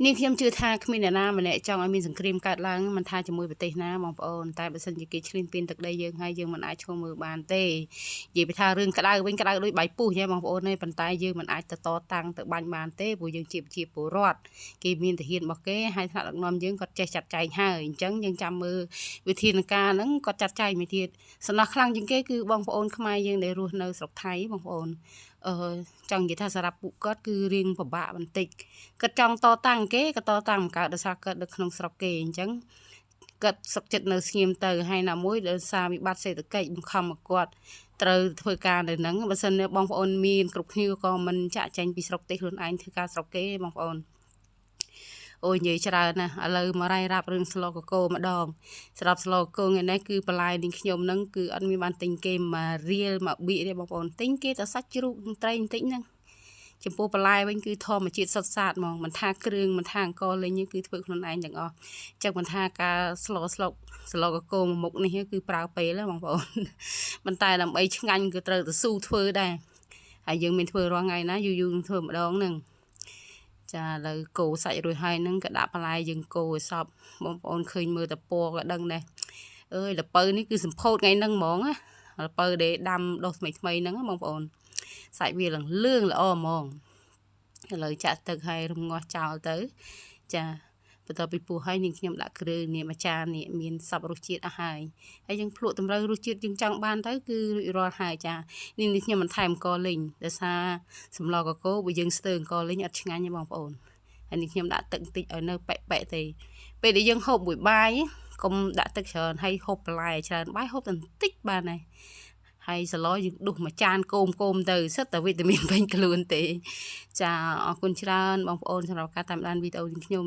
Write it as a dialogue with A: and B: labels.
A: นี่ខ្ញុំជឿថាគ្មានអ្នកណាម្នាក់ចង់ឲ្យមានសង្គ្រាមកើតឡើងមិនថាជាមួយប្រទេសណាបងប្អូនតែបើសិនជាគេឈ្លានពានទឹកដីយើងហើយយើងមិនអាចឈរមើលបានទេនិយាយពីថារឿងក្តៅវិញក្តៅដូចបាយពុះចឹងបងប្អូនទេប៉ុន្តែយើងមិនអាចទៅតតាំងទៅបាញ់បានទេព្រោះយើងជាពលរដ្ឋគេមានទាហានរបស់គេហើយថ្នាក់ដឹកនាំយើងគាត់ចេះចាត់ចែងហើយអញ្ចឹងយើងចាំមើលវិធានការហ្នឹងគាត់ចាត់ចែងមួយទៀតសំណោះខ្លាំងជាងគេគឺបងប្អូនខ្មែរយើងដែលរស់នៅស្រុកថៃបងប្អូនចង់និយាយថាសម្រាប់ពួកគាត់គឺរៀងពិបាកបន្តិចគាត់ចង់តតាំងគេក៏តតាំងមិនកើតដោយសារគាត់នៅក្នុងស្រុកគេអញ្ចឹងគាត់សុខចិត្តនៅស្ងៀមទៅហើយណាមួយដោយសារវិបត្តិសេដ្ឋកិច្ចបង្ខំឲ្យគាត់ត្រូវធ្វើការនៅហ្នឹងបើសិនជាបងប្អូនមានគ្រប់គ្នាក៏មិនចាក់ចែងពីស្រុកទេខ្លួនឯងធ្វើការស្រុកគេបងប្អូនអូយនិយាយច្រើនណាស់ឥឡូវមករ៉ៃរ៉ាប់រឿងស្លកកោម្ដងស្រាប់ស្លកកោថ្ងៃនេះគឺបន្លែនេះខ្ញុំហ្នឹងគឺអត់មានបានទិញគេមករៀលមកបៀកទេបងប្អូនទិញគេតែសាច់ជ្រូកត្រីបន្តិចហ្នឹងចំពោះបន្លែវិញគឺធម្មជាតិសុទ្ធសាធហ្មងមិនថាគ្រឿងមិនថាអង្គលេងគឺធ្វើខ្លួនឯងទាំងអស់ចឹងមិនថាការស្លកកោមុខនេះគឺប្រើពេលបងប្អូនប៉ុន្តែដើម្បីឆ្ងាញ់គឺត្រូវទៅស៊ូធ្វើដែរហើយយើងមានធ្វើរាល់ថ្ងៃណាយូរនឹងធ្វើម្ដងហ្នឹងចាឥឡូវកោសាច់រួចហើយហ្នឹងក៏ដាក់បន្លែយើងកោឲ្យសពបងប្អូនឃើញមើលតែពណ៌ក៏ដឹងដែរអើយល្ពៅនេះគឺសម្ពោធថ្ងៃហ្នឹងហ្មងណាល្ពៅដែលដាំដុះថ្មីហ្នឹងបងប្អូនសាច់វាលឿងល្អហ្មងឥឡូវចាក់ទឹកហើយរំងាស់ចោលទៅចាបន្ទាប់ពីពុះហើយនាងខ្ញុំដាក់គ្រឿងនេះមួយចាននេះមានសពរសជាតិអស់ហើយយើងភ្លក់តម្រូវរសជាតិយើងចង់បានទៅគឺរួចរាល់ហើយចានេះខ្ញុំមិនថែមអង្គលីងដោយសារសម្លកកូរបើយើងស្ទើរអង្គលីងអត់ឆ្ងាញ់ទេបងប្អូនហើយនេះខ្ញុំដាក់ទឹកបន្តិចឲ្យនៅប៉ែកទេពេលដែលយើងហូបមួយបាយកុំដាក់ទឹកច្រើនហើយហូបបន្លែច្រើនបាយហូបតែបន្តិចបានហើយហើយសឡយើងដុសមួយចានគោមទៅសិតតែវីតាមីនពេញខ្លួនទេចាអរគុណច្រើនបងប្អូនសម្រាប់ការតាមដានវីដេអូនេះខ្ញុំ